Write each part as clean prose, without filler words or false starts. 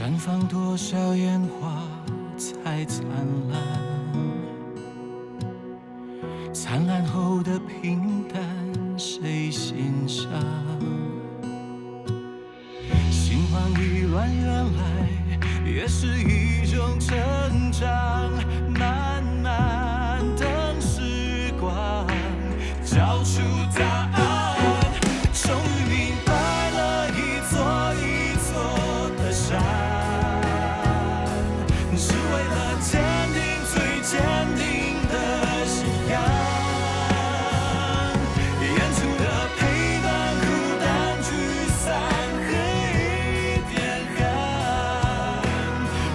绽放多少烟花才灿烂？灿烂后的平淡，谁欣赏？心慌意乱，原来也是一种成长。慢慢等时光交出答案，终于明白了一座一座的山，是为了坚定最坚定的信仰。演出的陪伴，孤单聚散，黑点燃，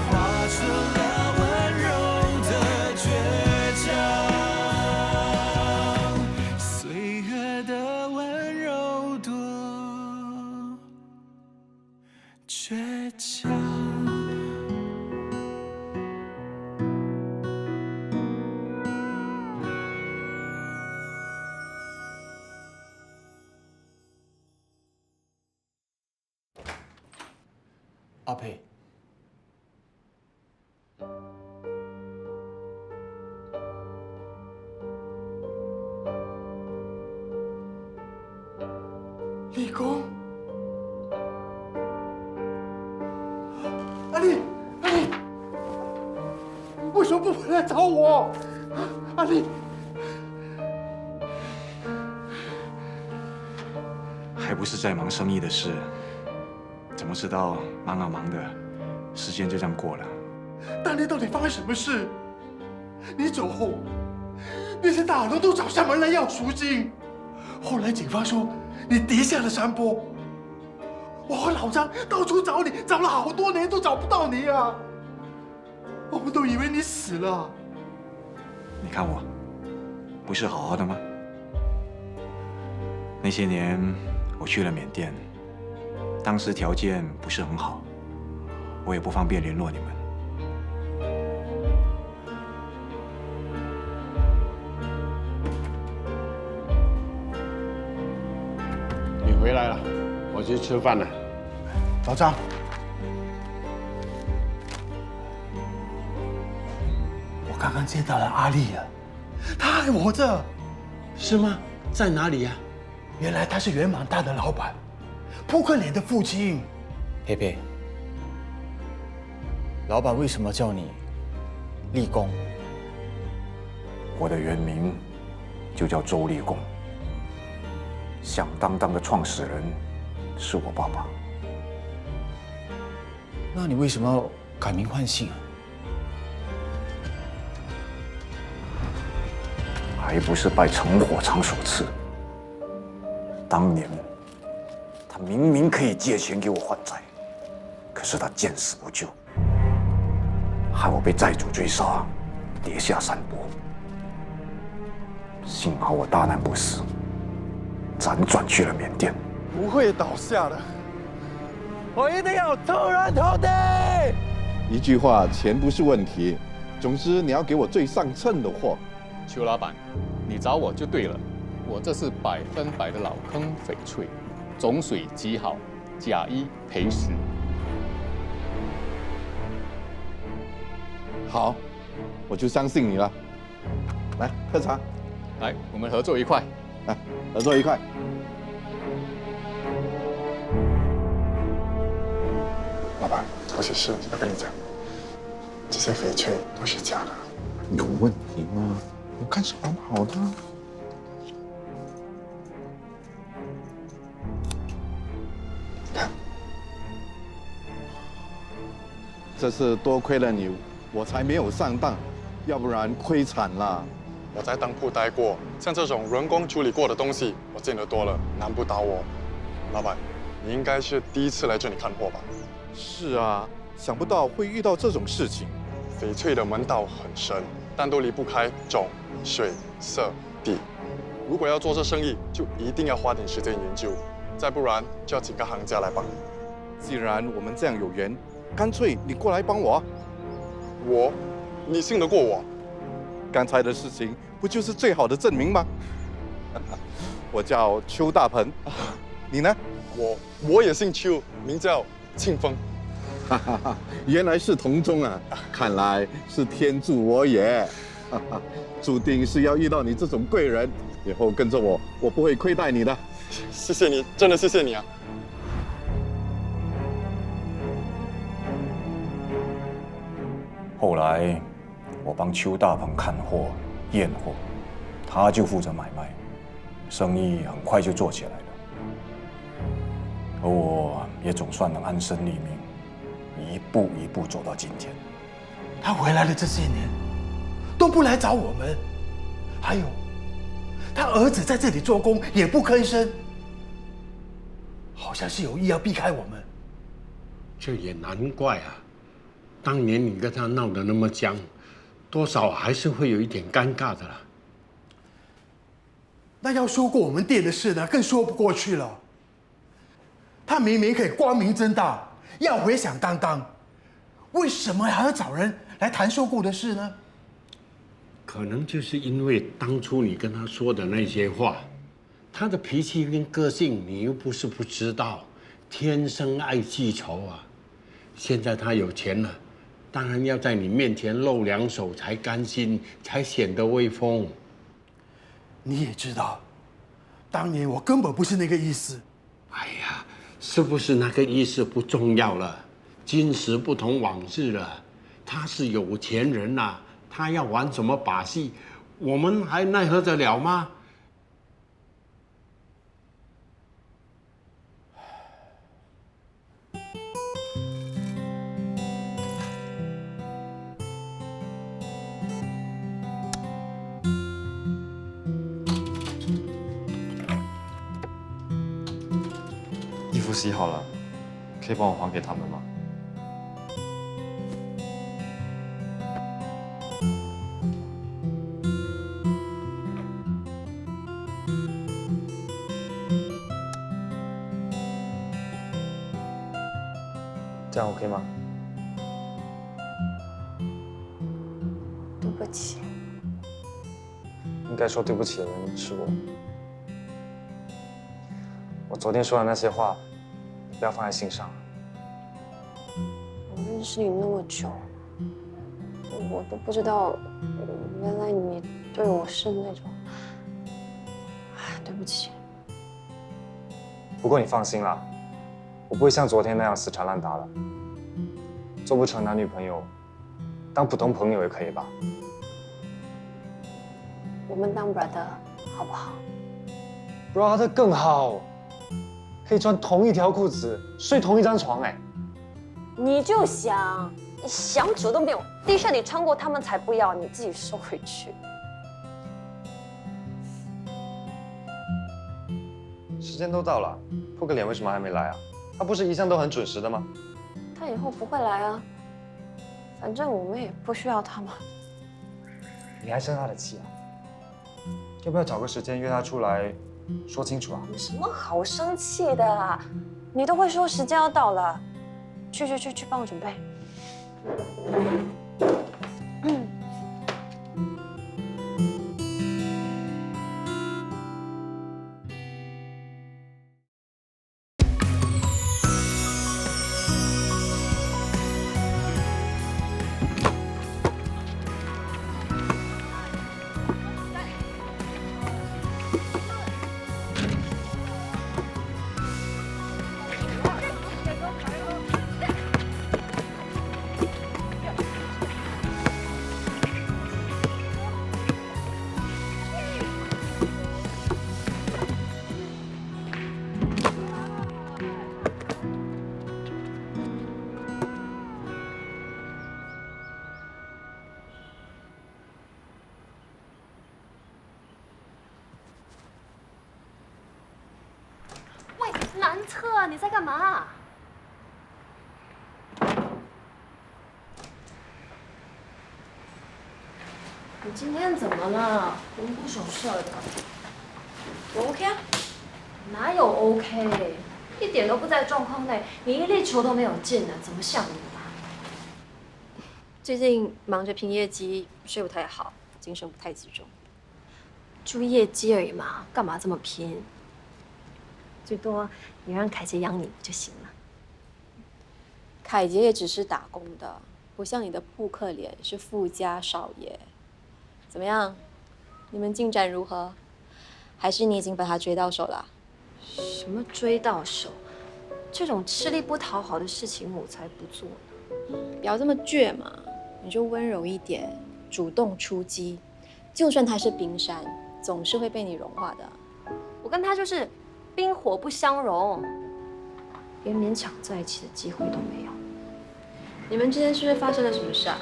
化成了温柔的倔强。岁月的温柔多倔强。阿佩，立功，阿丽，阿丽，为什么不回来找我？阿丽，还不是在忙生意的事，怎么知道忙啊忙的，时间就这样过了。当年到底发生什么事？你走后，那些大佬都找上门来要赎金。后来警方说你跌下了山坡，我和老张到处找你，找了好多年都找不到你啊！我们都以为你死了。你看我，不是好好的吗？那些年我去了缅甸，当时条件不是很好，我也不方便联络你们。你回来了，我去吃饭了。老张，我刚刚接到了阿丽了，她还活着。是吗？在哪里呀？原来他是元满大的老板，扑克脸的父亲。佩佩，老板为什么叫你立功？我的原名就叫周立功，响当当的创始人是我爸爸。那你为什么要改名换姓啊？还不是拜陈火长所赐。当年他明明可以借钱给我还债，可是他见死不救，害我被债主追杀，跌下山坡。幸好我大难不死，辗转去了缅甸。不会倒下的，我一定要出人头地。一句话，钱不是问题，总之你要给我最上乘的货。邱老板，你找我就对了，我这是100%的老坑翡翠，种水极好，假一赔10。好，我就相信你了。来喝茶，来，我们合作愉快。来合作愉快。老板，有些事要跟你讲，这些翡翠都是假的。有问题吗？我看是完好的。看，这次多亏了你，我才没有上当，要不然亏惨了。我在当铺待过，像这种人工处理过的东西，我见得多了，难不倒我。老板，你应该是第一次来这里看货吧？是啊，想不到会遇到这种事情。翡翠的门道很深，但都离不开种、水、色、地。如果要做这生意，就一定要花点时间研究，再不然就要请个行家来帮你。既然我们这样有缘，干脆你过来帮我。你信得过我？刚才的事情不就是最好的证明吗？我叫邱大鹏，你呢？我也姓邱，名叫庆丰。哈哈哈，原来是同宗啊！看来是天助我也，哈哈，注定是要遇到你这种贵人。以后跟着我，我不会亏待你的。谢谢你，真的谢谢你啊！后来我帮邱大鹏看货、验货，他就负责买卖，生意很快就做起来了。而我也总算能安身立命，一步一步走到今天。他回来了这些年，都不来找我们，还有，他儿子在这里做工也不吭声，好像是有意要避开我们。这也难怪啊！当年你跟他闹得那么僵，多少还是会有一点尴尬的啦。那要说过我们店的事呢，更说不过去了。他明明可以光明正大，要回响当当，为什么还要找人来谈收购的事呢？可能就是因为当初你跟他说的那些话，他的脾气跟个性你又不是不知道，天生爱记仇啊。现在他有钱了，当然要在你面前露两手才甘心，才显得威风。你也知道，当年我根本不是那个意思。哎呀，是不是那个意思不重要了？今时不同往日了，他是有钱人呐，他要玩什么把戏，我们还奈何得了吗？衣服洗好了，可以帮我还给他们吗？这样 OK 吗？对不起。应该说对不起的人是我。我昨天说的那些话，你不要放在心上。我认识你那么久，我都不知道，原来你对我是那种……对不起。不过你放心啦，我不会像昨天那样死缠烂打的。做不成男女朋友，当普通朋友也可以吧？我们当 brother 好不好 ？brother 更好。可以穿同一条裤子，睡同一张床，哎，你就想主动变我，地下你穿过他们才不要，你自己收回去。时间都到了，扑个脸为什么还没来啊？他不是一向都很准时的吗？他以后不会来啊，反正我们也不需要他嘛。你还生他的气啊？要不要找个时间约他出来？说清楚啊！有什么好生气的啊？你都会说时间要到了，去，帮我准备。南侧，你在干嘛？你今天怎么了？魂不守舍的。我 OK 啊？哪有 OK？一点都不在状况内，你一粒球都没有进呢，怎么像你啊？最近忙着拼业绩，睡不太好，精神不太集中。注意业绩而已嘛，干嘛这么拼？最多你让凯姐养你不就行了？凯杰也只是打工的，不像你的扑克脸是富家少爷。怎么样？你们进展如何？还是你已经把他追到手了？什么追到手？这种吃力不讨好的事情我才不做呢。不要这么倔嘛，你就温柔一点，主动出击。就算他是冰山，总是会被你融化的。我跟他就是冰火不相容，连勉强在一起的机会都没有。你们之间是不是发生了什么事啊？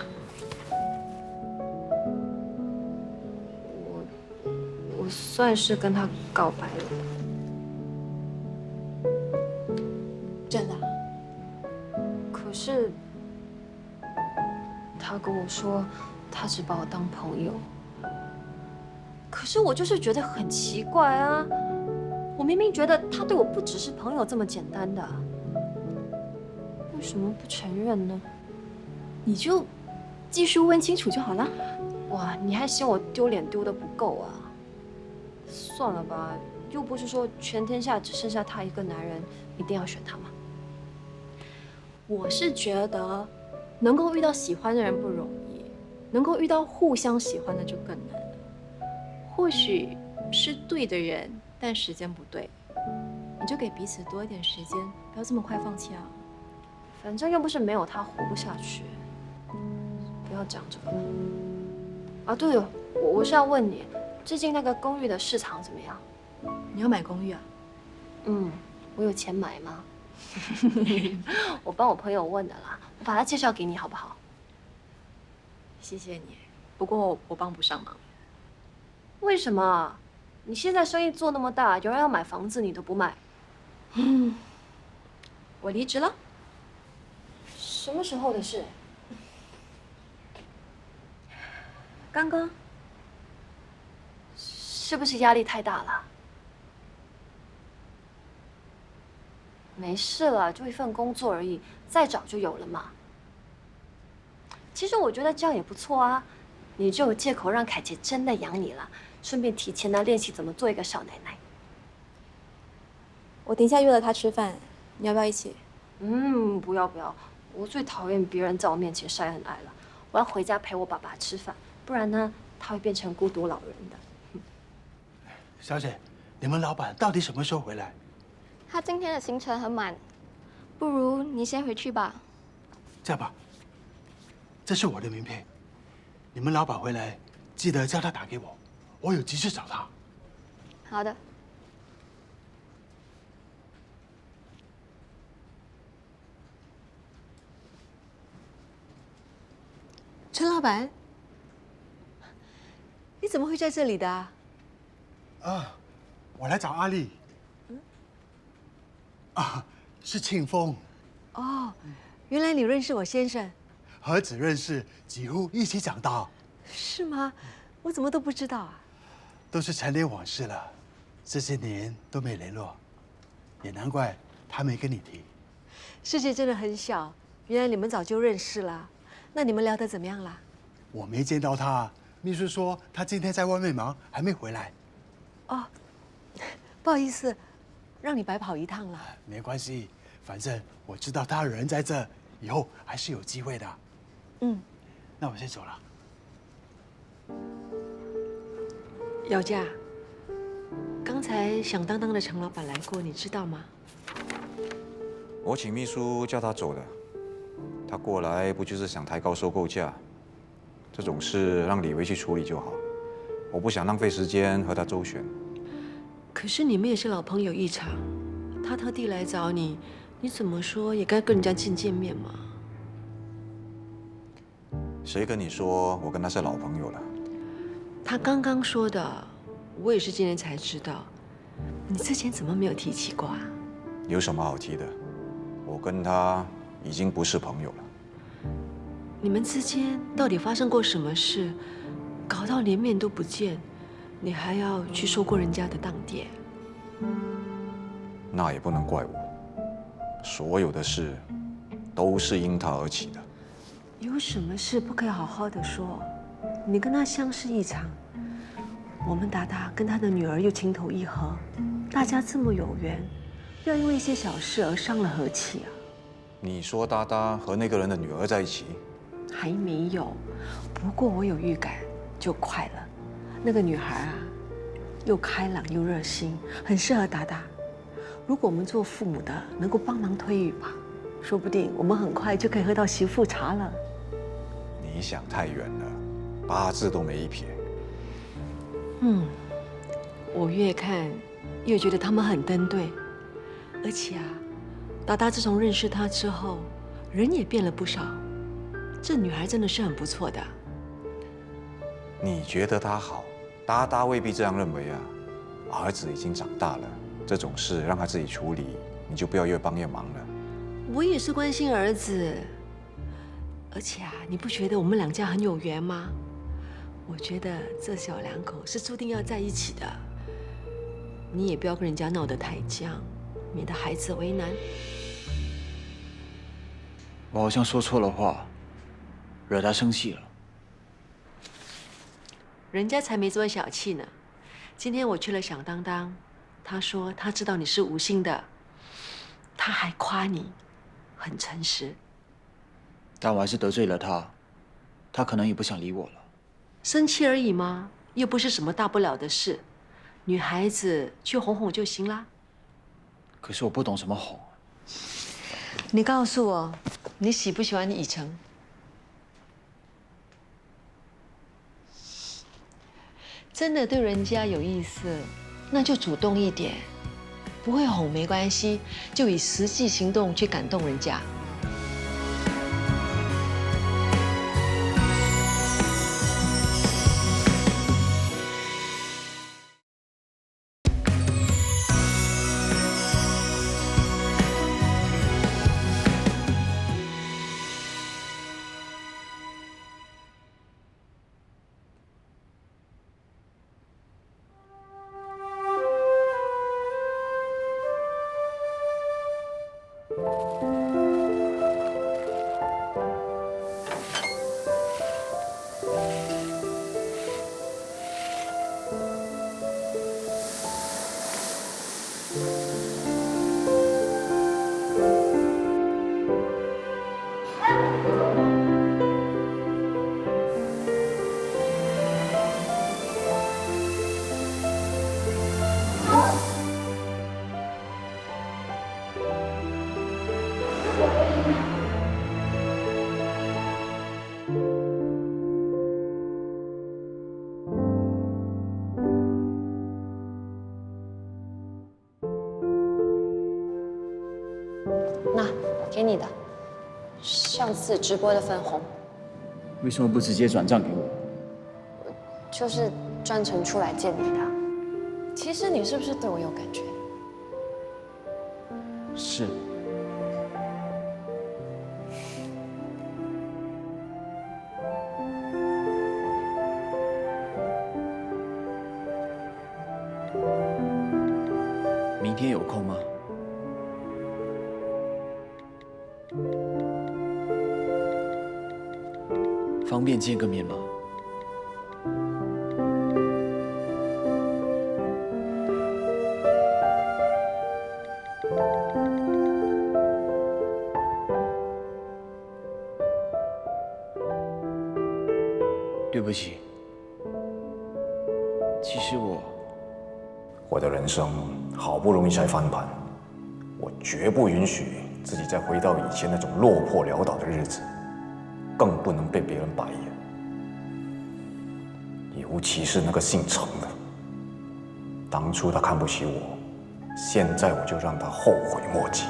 我算是跟他告白了。真的啊？可是他跟我说，他只把我当朋友。可是我就是觉得很奇怪啊！我明明觉得他对我不只是朋友这么简单的，为什么不承认呢？你就继续问清楚就好了。哇，你还嫌我丢脸丢得不够啊？算了吧，又不是说全天下只剩下他一个男人，一定要选他吗？我是觉得，能够遇到喜欢的人不容易，能够遇到互相喜欢的就更难了。或许是对的人，但时间不对，你就给彼此多一点时间，不要这么快放弃啊。反正又不是没有他活不下去。不要讲这个了。啊，对了，我是要问你，最近那个公寓的市场怎么样？你要买公寓啊？嗯，我有钱买吗？我帮我朋友问的啦，我把他介绍给你好不好？谢谢你，不过我帮不上忙。为什么？你现在生意做那么大，有人要买房子你都不买？我离职了。什么时候的事？刚刚。是不是压力太大了？没事了，就一份工作而已，再找就有了嘛。其实我觉得这样也不错啊，你就有借口让凯杰真的养你了，顺便提前练习怎么做一个少奶奶。我等一下约了他吃饭，你要不要一起？不要不要，我最讨厌别人在我面前晒恩爱了。我要回家陪我爸爸吃饭，不然呢，他会变成孤独老人的。小姐，你们老板到底什么时候回来？他今天的行程很满，不如你先回去吧。这样吧，这是我的名片，你们老板回来记得叫他打给我，我有急事找他。好的。陈老板，你怎么会在这里的啊？我来找阿丽。是庆丰。哦，原来你认识我先生。何止认识，几乎一起长大。是吗？我怎么都不知道啊？都是陈年往事了，这些年都没联络，也难怪他没跟你提。世界真的很小，原来你们早就认识了。那你们聊得怎么样啦？我没见到他，秘书说他今天在外面忙，还没回来。哦，不好意思，让你白跑一趟了。没关系，反正我知道他人在这，以后还是有机会的。那我先走了。姚佳，刚才响当当的陈老板来过，你知道吗？我请秘书叫他走的，他过来不就是想抬高收购价？这种事让李维去处理就好，我不想浪费时间和他周旋。可是你们也是老朋友一场，他特地来找你，你怎么说也该跟人家见见面嘛。谁跟你说我跟他是老朋友了？他刚刚说的，我也是今天才知道。你之前怎么没有提起过啊？有什么好提的？我跟他已经不是朋友了。你们之间到底发生过什么事，搞到连面都不见，你还要去收过人家的当爹？那也不能怪我，所有的事都是因他而起的。有什么事不可以好好的说？你跟他相识一场，我们达达跟他的女儿又情投意合，大家这么有缘，不要因为一些小事而伤了和气啊！你说达达和那个人的女儿在一起？还没有，不过我有预感，就快了。那个女孩啊，又开朗又热心，很适合达达。如果我们做父母的能够帮忙推语吧，说不定我们很快就可以喝到媳妇茶了。你想太远了，8字都没一撇。我越看越觉得他们很登对，而且啊，达达自从认识他之后，人也变了不少。这女孩真的是很不错的。你觉得她好，达达未必这样认为啊。儿子已经长大了，这种事让他自己处理，你就不要越帮越忙了。我也是关心儿子，而且啊，你不觉得我们两家很有缘吗？我觉得这小两口是注定要在一起的。你也不要跟人家闹得太僵，免得孩子为难。我好像说错了话，惹他生气了。人家才没这么小气呢。今天我去了响当当，他说他知道你是无心的，他还夸你很诚实。但我还是得罪了他，他可能也不想理我了。生气而已嘛，又不是什么大不了的事，女孩子去哄哄就行啦。可是我不懂什么哄。你告诉我，你喜不喜欢以诚？真的对人家有意思，那就主动一点，不会哄没关系，就以实际行动去感动人家。那给你的，上次直播的粉红，为什么不直接转账给我？就是专程出来见你的。其实你是不是对我有感觉？是。明天有空吗？方便见个面吗？对不起，其实我的人生好不容易才翻盘，我绝不允许自己再回到以前那种落魄潦倒的日子，更不能被别人白眼。尤其是那个姓程的，当初他看不起我，现在我就让他后悔莫及。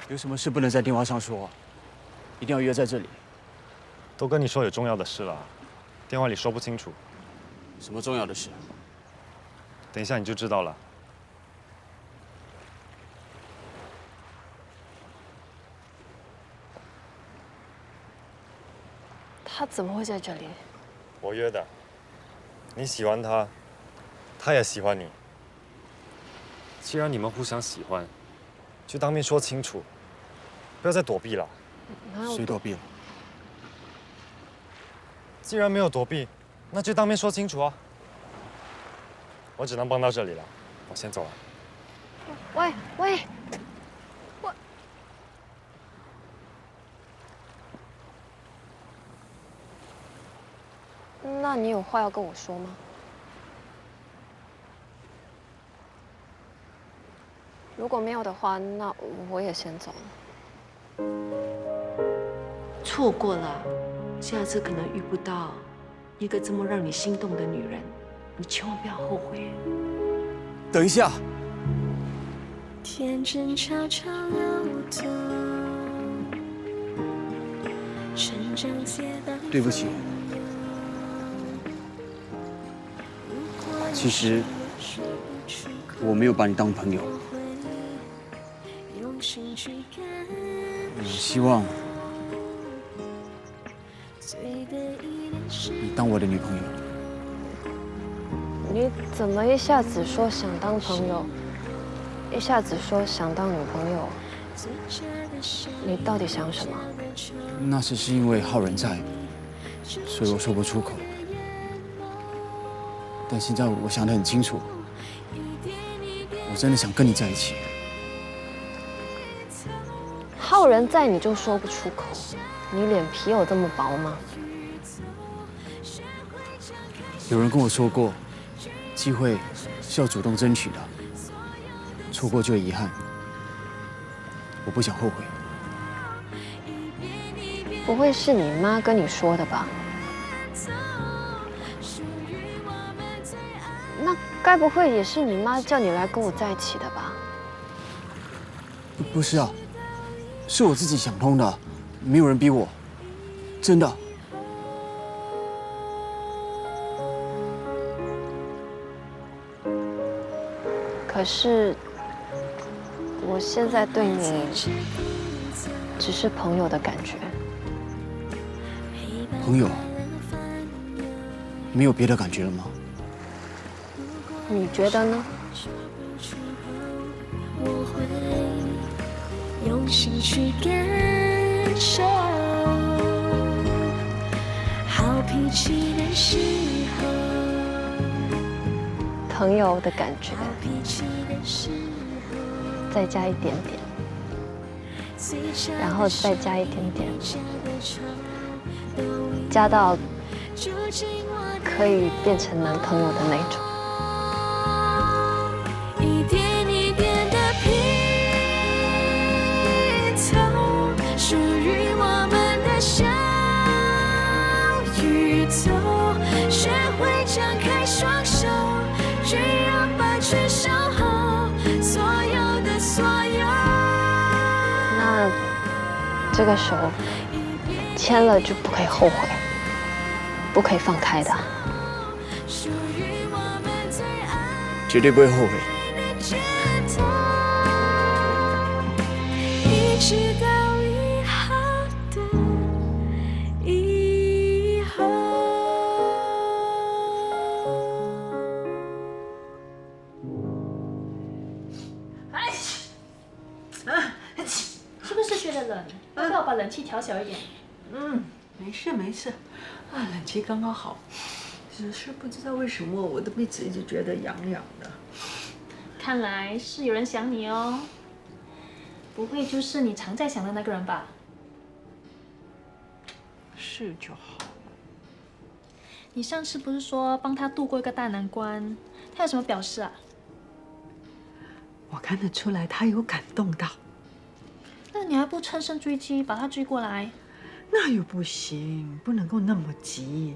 有什么事不能在电话上说，一定要约在这里。都跟你说有重要的事了，电话里说不清楚。什么重要的事？等一下你就知道了。他怎么会在这里？我约的。你喜欢他，他也喜欢你。既然你们互相喜欢，就当面说清楚，不要再躲避了。谁躲避了？既然没有躲避，那就当面说清楚啊。我只能帮到这里了，我先走了。喂喂，那你有话要跟我说吗？如果没有的话，那我也先走了。错过了，下次可能遇不到一个这么让你心动的女人，你千万不要后悔。等一下，天真悄悄流动，成长街道。对不起。其实我没有把你当朋友，我希望你当我的女朋友。你怎么一下子说想当朋友，一下子说想当女朋友？你到底想什么？那只是因为浩然在，所以我说不出口。但现在我想得很清楚，我真的想跟你在一起。浩然在你就说不出口，你脸皮有这么薄吗？有人跟我说过，机会是要主动争取的，错过就遗憾。我不想后悔。不会是你妈跟你说的吧？那该不会也是你妈叫你来跟我在一起的吧？不是啊，是我自己想通的，没有人逼我，真的。可是我现在对你只是朋友的感觉。朋友，没有别的感觉了吗？你觉得呢？我会用心去感受，好脾气的时候，朋友的感觉，再加一点点，然后再加一点点，加到可以变成男朋友的那种。一点一点的拼凑，属于我们的小宇宙，学会张开双手，只要把全守候，所有的所有。那这个手牵了就不可以后悔，不可以放开的。绝对不会后悔。一直到以后的以后。是不是觉得冷？要不要把冷气调小一点？没事没事，冷气刚刚好。只是不知道为什么我的鼻子一直觉得痒痒的。看来是有人想你哦，不会就是你常在想的那个人吧？是就好。你上次不是说帮他度过一个大难关，他有什么表示啊？我看得出来他有感动到。那你还不乘胜追击，把他追过来？那又不行，不能够那么急。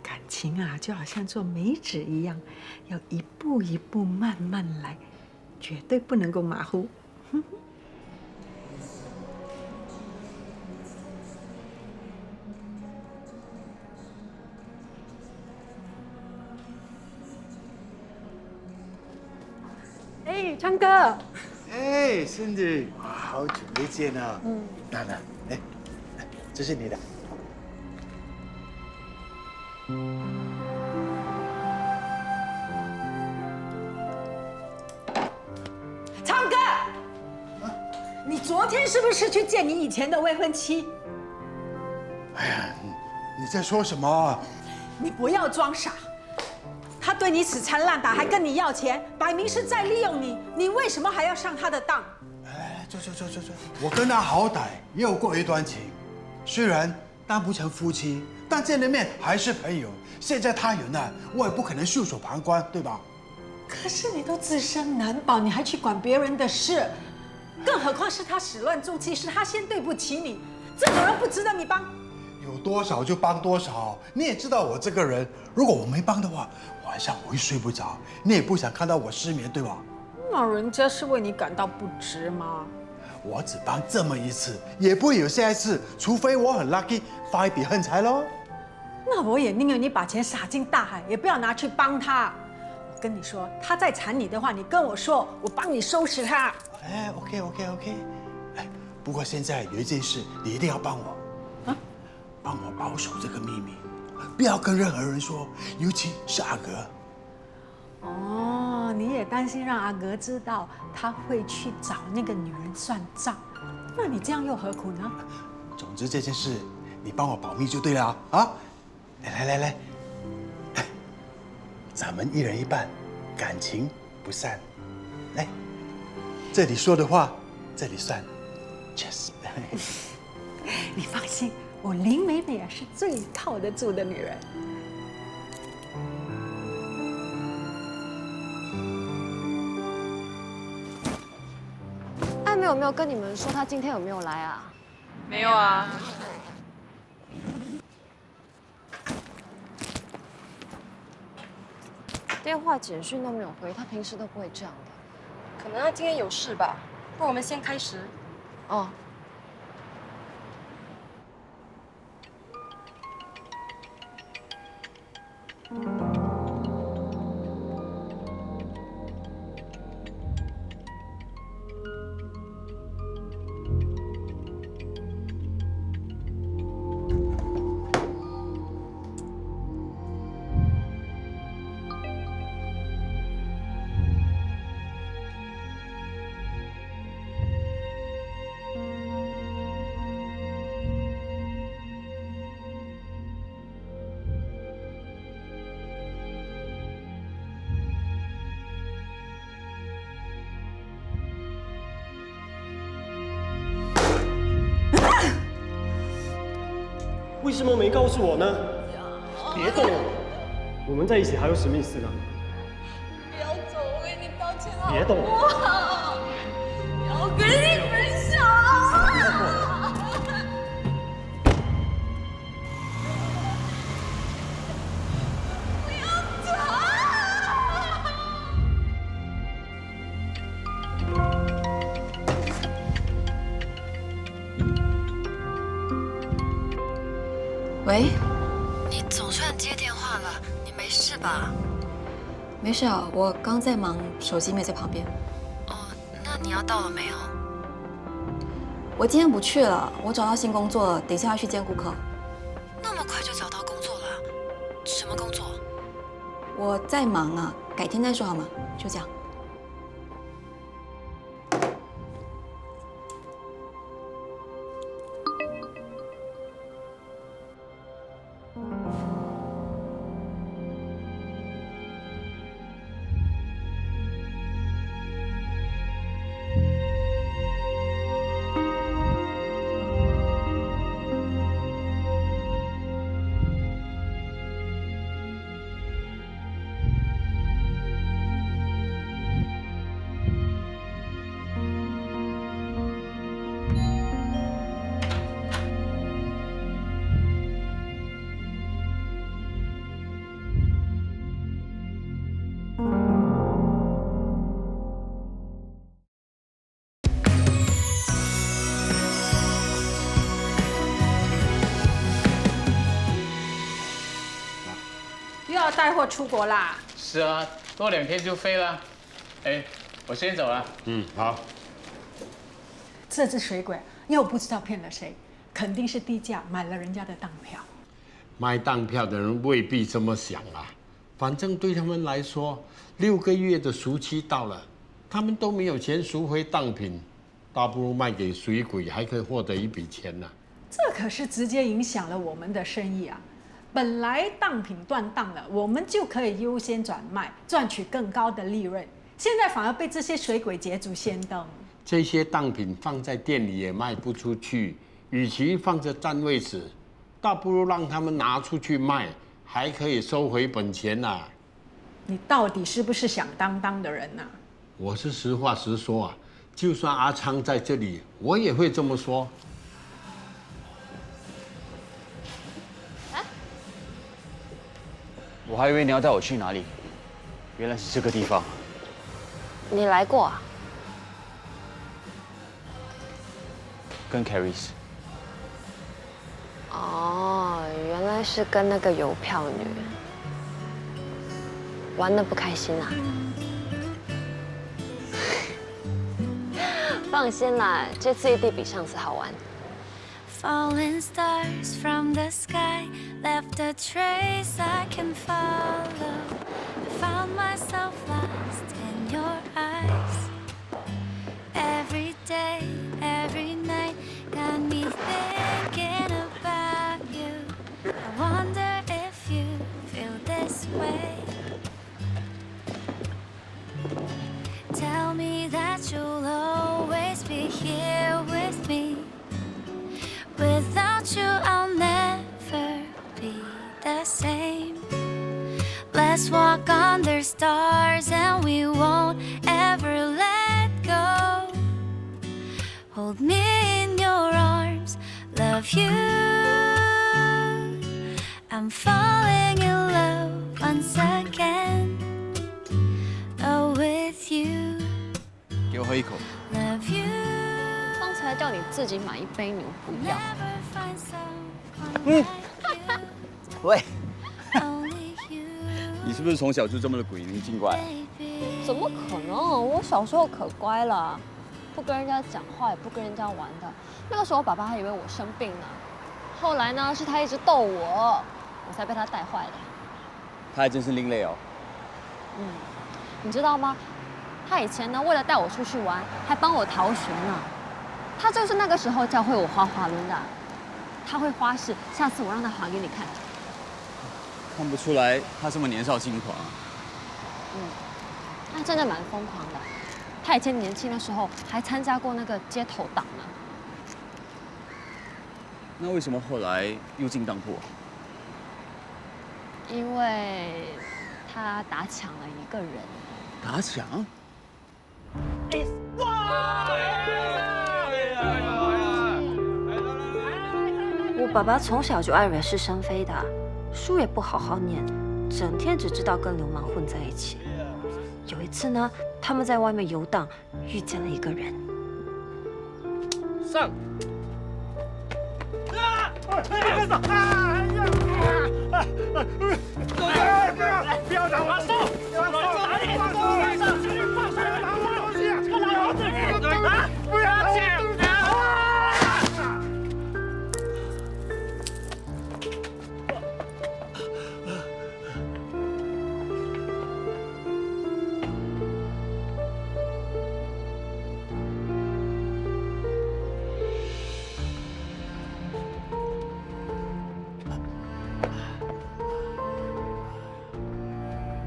感情啊，就好像做梅子一样，要一步一步慢慢来，绝对不能够马虎。哎，昌哥。哎，Cindy，好久没见了。娜娜，哎，这是你的。昨天是不是去见你以前的未婚妻？哎呀，你在说什么？你不要装傻。他对你死缠烂打，还跟你要钱，摆明是在利用你。你为什么还要上他的当？哎，坐。我跟他好歹也有过一段情，虽然当不成夫妻，但见了面还是朋友。现在他有难，我也不可能袖手旁观，对吧？可是你都自身难保，你还去管别人的事，更何况是他始乱终弃，是他先对不起你，这种人不值得你帮。有多少就帮多少。你也知道我这个人，如果我没帮的话，晚上我会睡不着。你也不想看到我失眠，对吧？那人家是为你感到不值吗？我只帮这么一次，也不会有下一次，除非我很 lucky 发一笔横财喽。那我也宁愿你把钱撒进大海，也不要拿去帮他。我跟你说，他再缠你的话，你跟我说，我帮你收拾他。哎 ，OK。哎，不过现在有一件事，你一定要帮我。帮我保守这个秘密，不要跟任何人说，尤其是阿格。哦，你也担心让阿格知道，他会去找那个女人算账，那你这样又何苦呢？总之这件事，你帮我保密就对了啊！来，咱们一人一半，感情不散。来，这里说的话，这里算。Cheers。你放心。我林美美啊，是最靠得住的女人。艾美有没有跟你们说她今天有没有来啊？没有啊。电话、简讯都没有回，她平时都不会这样的。可能她今天有事吧。不然我们先开始。哦。为什么没告诉我呢？别动我！我们在一起还有什么意思呢？不要走，我给你道歉好不好？别动我！我跟你分手。不要走！喂，你总算接电话了，你没事吧？没事啊，我刚在忙，手机没在旁边。哦，那你要到了没有？我今天不去了，我找到新工作了，等一下要去见顾客。那么快就找到工作了？什么工作？我在忙啊，改天再说好吗？就这样。要带货出国啦？是啊，多2天就飞了。哎，我先走了。好。这只水鬼又不知道骗了谁，肯定是低价买了人家的当票。卖当票的人未必这么想啊，反正对他们来说，6个月的赎期到了，他们都没有钱赎回当品，倒不如卖给水鬼，还可以获得一笔钱呢。这可是直接影响了我们的生意啊！本来当品断档了，我们就可以优先转卖，赚取更高的利润。现在反而被这些水鬼捷足先登。这些当品放在店里也卖不出去，与其放着占位置，倒不如让他们拿出去卖，还可以收回本钱呐。你到底是不是响当当的人呐？我是实话实说啊，就算阿昌在这里，我也会这么说。我还以为你要带我去哪里，原来是这个地方。你来过啊？跟 Caris。哦，原来是跟那个邮票女玩得不开心啊？放心啦，这次一定比上次好玩。Falling stars from the sky left a trace I can follow. I found myself lost in your eyes. Every day, every night, got me thinking about you. I wonder if you feel this way. Tell me that you'll always be here with me. Without you, I'll never be the same. Let's walk under stars and we won't ever let go. Hold me in your arms, love you. I'm falling in love once again. Oh, with you. 给我喝一口。 Love you. 刚才叫你自己买一杯，你不要。喂，你是不是从小就这么的鬼灵精怪？怎么可能？我小时候可乖了，不跟人家讲话，也不跟人家玩的。那个时候爸爸还以为我生病呢，后来呢是他一直逗我，我才被他带坏的。他还真是另类哦。你知道吗？他以前呢为了带我出去玩，还帮我逃学呢。他就是那个时候教会我滑滑轮的。他会花式，下次我让他滑给你看。看不出来他这么年少轻狂啊。他真的蛮疯狂的。他以前年轻的时候还参加过那个街头党呢。那为什么后来又进当铺？因为他打抢了一个人。打抢？我爸爸从小就爱惹是生非的，书也不好好念，整天只知道跟流氓混在一起。有一次呢，他们在外面游荡，遇见了一个人。上！不要打我！手！哪里？放手！拿我东西！这个老子！不要抢！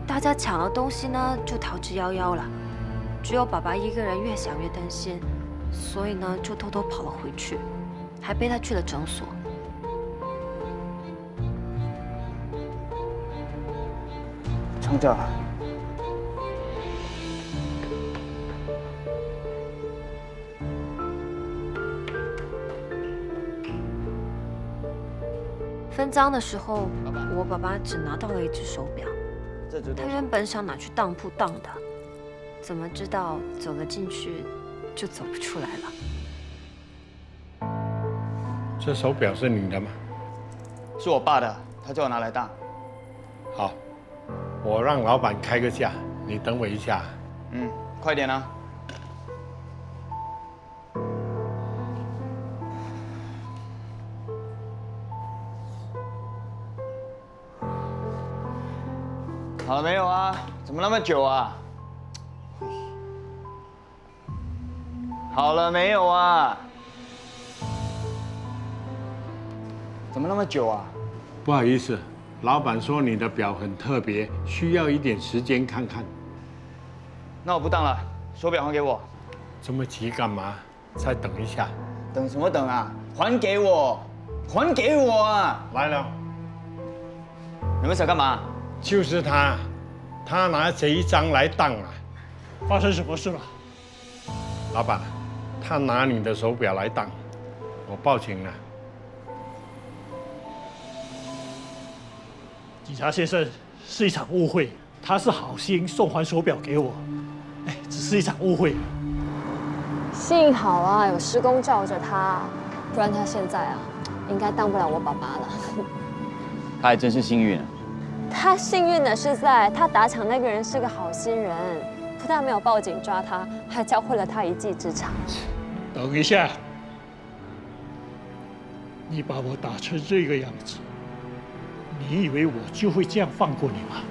大家抢了东西呢，就逃之夭夭了。只有爸爸一个人越想越担心，所以呢，就偷偷跑了回去，还背他去了诊所。厂长，分赃的时候，我爸爸只拿到了一只手表。 他原本想拿去当铺当的，怎么知道走了进去就走不出来了？这手表是你的吗？是我爸的，他叫我拿来当。好，我让老板开个价，你等我一下。快点啊！好了没有啊？怎么那么久啊？好。好了没有啊？怎么那么久啊？不好意思，老板说你的表很特别，需要一点时间看看。那我不当了，手表还给我。这么急干嘛？再等一下。等什么等啊？还给我！还给我啊！来了。你们想干嘛？就是他，他拿这一张来当啊！发生什么事了？老板，他拿你的手表来当，我报警了。警察先生，是一场误会，他是好心送还手表给我，哎，只是一场误会。幸好啊，有师公罩着他，不然他现在啊，应该当不了我爸爸了。他还真是幸运啊。他幸运的是在他打抢那个人是个好心人，不但没有报警抓他，还教会了他一技之长。等一下，你把我打成这个样子，你以为我就会这样放过你吗？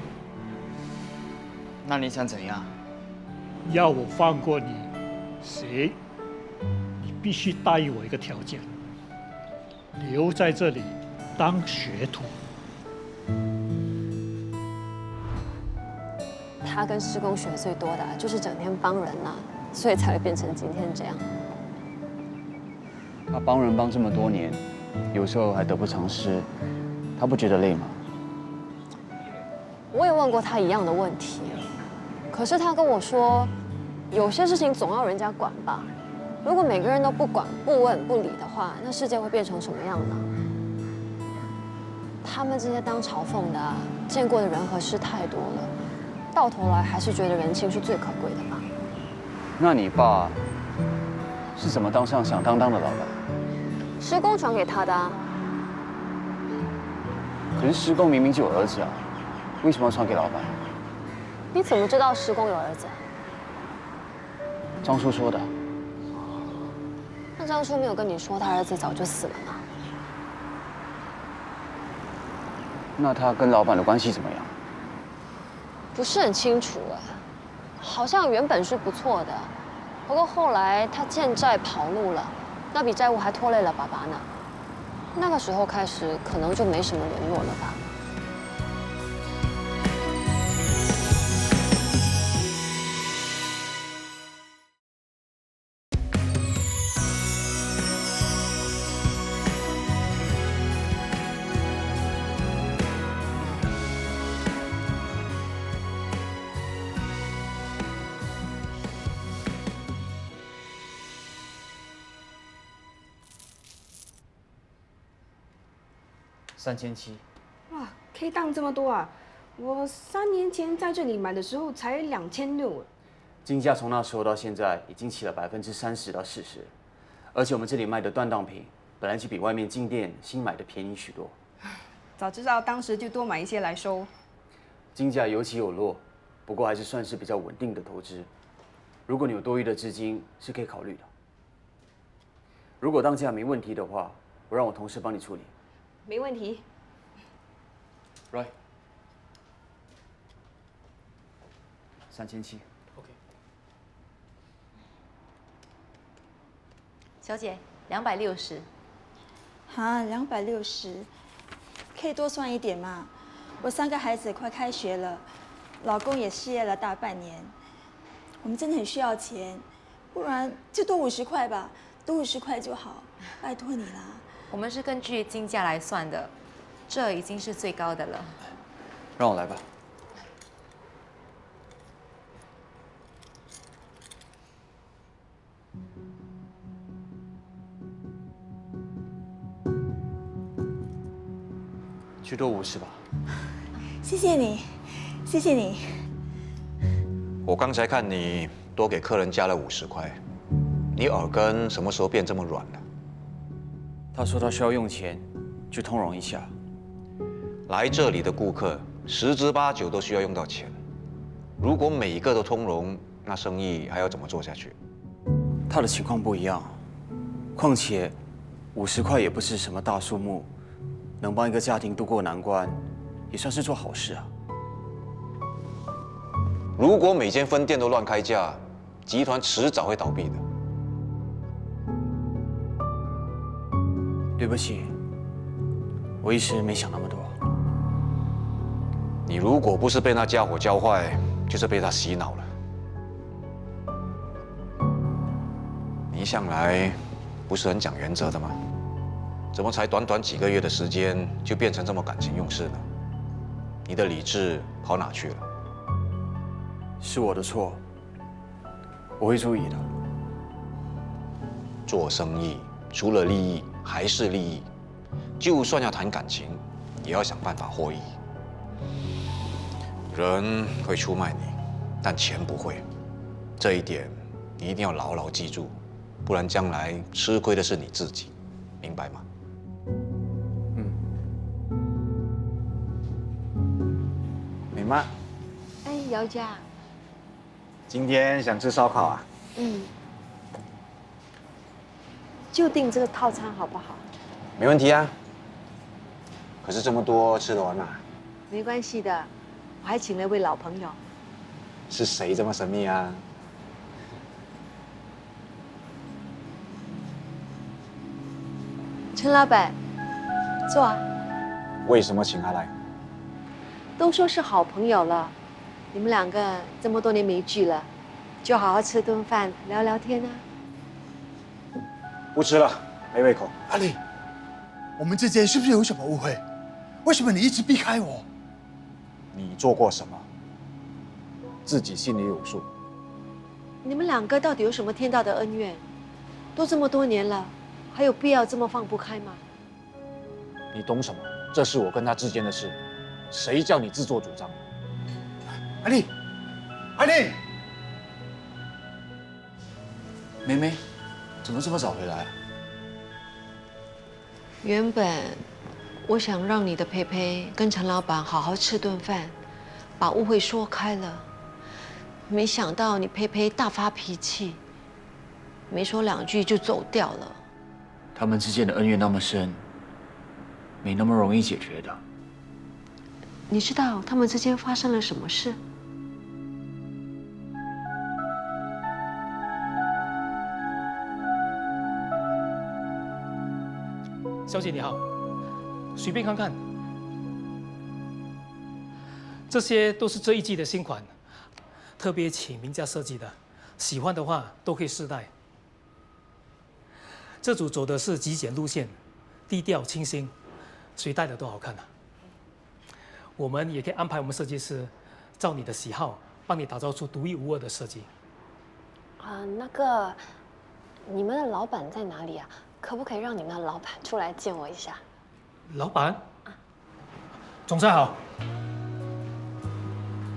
那你想怎样？要我放过你，行，你必须答应我一个条件，留在这里当学徒。他跟师公学最多的就是整天帮人呐，所以才会变成今天这样。他帮人帮这么多年，有时候还得不偿失，他不觉得累吗？我也问过他一样的问题，可是他跟我说，有些事情总要人家管吧。如果每个人都不管、不问、不理的话，那世界会变成什么样呢？他们这些当朝奉的见过的人和事太多了，到头来还是觉得人情是最可贵的吧。那你爸是怎么当上响当当的老板？师公传给他的啊。可是师公明明就有儿子啊，为什么要传给老板？你怎么知道师公有儿子？张叔说的。那张叔没有跟你说他儿子早就死了吗？那他跟老板的关系怎么样？不是很清楚哎，好像原本是不错的，不过后来他欠债跑路了，那笔债务还拖累了爸爸呢。那个时候开始，可能就没什么联络了吧。3700。哇 ，K 档这么多啊！我3年前在这里买的时候才2600。金价从那时候到现在已经起了30%到40%，而且我们这里卖的断档品本来就比外面进店新买的便宜许多。早知道当时就多买一些来收。金价有起有落，不过还是算是比较稳定的投资。如果你有多余的资金，是可以考虑的。如果当价没问题的话，我让我同事帮你处理。没问题。Right。3700。OK。小姐，260。啊，260，可以多算一点嘛？我3个孩子快开学了，老公也失业了大半年，我们真的很需要钱，不然就多50块吧，多50块就好，拜托你啦。我们是根据金价来算的，这已经是最高的了。让我来吧。去多50吧。谢谢你，谢谢你。我刚才看你多给客人加了50块，你耳根什么时候变这么软了？他说他需要用钱，就通融一下。来这里的顾客10之8九都需要用到钱，如果每一个都通融，那生意还要怎么做下去？他的情况不一样，况且50块也不是什么大数目，能帮一个家庭渡过难关，也算是做好事啊。如果每间分店都乱开价，集团迟早会倒闭的。对不起，我一时没想那么多。你如果不是被那家伙教坏，就是被他洗脑了。你向来不是很讲原则的吗？怎么才短短几个月的时间就变成这么感情用事呢？你的理智跑哪去了？是我的错，我会注意的。做生意除了利益还是利益，就算要谈感情，也要想办法获益。人会出卖你，但钱不会，这一点你一定要牢牢记住，不然将来吃亏的是你自己，明白吗？美妈，哎，姚家，今天想吃烧烤啊？就订这个套餐好不好？没问题啊。可是这么多吃得完吗？没关系的，我还请了位老朋友。是谁这么神秘啊？陈老板，坐啊。为什么请他来？都说是好朋友了，你们两个这么多年没聚了，就好好吃顿饭，聊聊天啊。不吃了，没胃口。阿丽，我们之间是不是有什么误会？为什么你一直避开我？你做过什么？自己心里有数。你们两个到底有什么天大的恩怨？都这么多年了，还有必要这么放不开吗？你懂什么？这是我跟他之间的事，谁叫你自作主张？阿丽，阿丽，梅梅，怎么这么早回来？原本我想让你的佩佩跟陈老板好好吃顿饭，把误会说开了。没想到你佩佩大发脾气，没说两句就走掉了。他们之间的恩怨那么深，没那么容易解决的。你知道他们之间发生了什么事？小姐你好，随便看看，这些都是这一季的新款，特别请名家设计的，喜欢的话都可以试戴。这组走的是极简路线，低调清新，谁戴的都好看啊。我们也可以安排我们设计师，照你的喜好，帮你打造出独一无二的设计。那个，你们的老板在哪里啊？可不可以让你们的老板出来见我一下？老板，总裁好。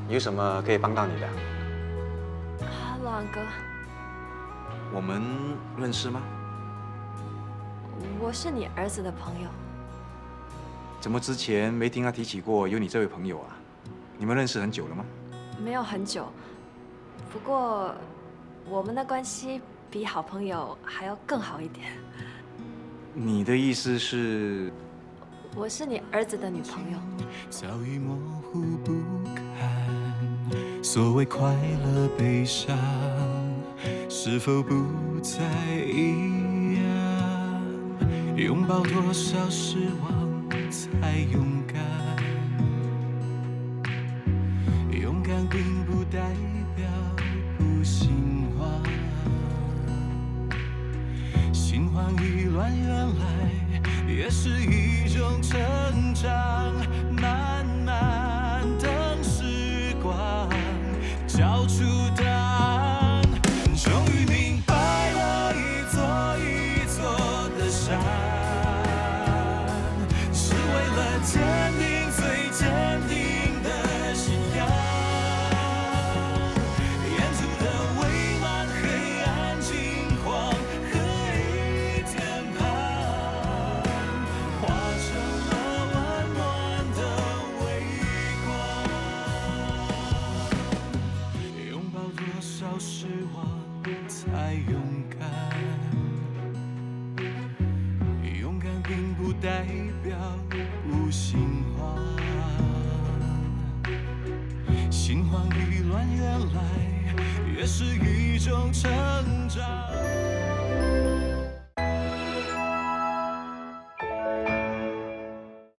有什么可以帮到你的？老安哥，我们认识吗？我是你儿子的朋友。怎么之前没听他提起过有你这位朋友啊？你们认识很久了吗？没有很久，不过我们的关系比好朋友还要更好一点。你的意思是？我是你儿子的女朋友。早已模糊不堪，所谓快乐悲伤，是否不再一样？拥抱多少失望才勇敢？勇敢并不代表不心慌，心慌意乱原来也是一种成长。慢慢等时光交出答案，终于明白了一座一座的山，是为了坚定最坚定的信仰。沿途的微漫黑暗惊慌和一天旁，化成了温暖的微光。拥抱多少失望才勇敢？勇敢并不代表不心慌，心慌意乱原来也是一种成长。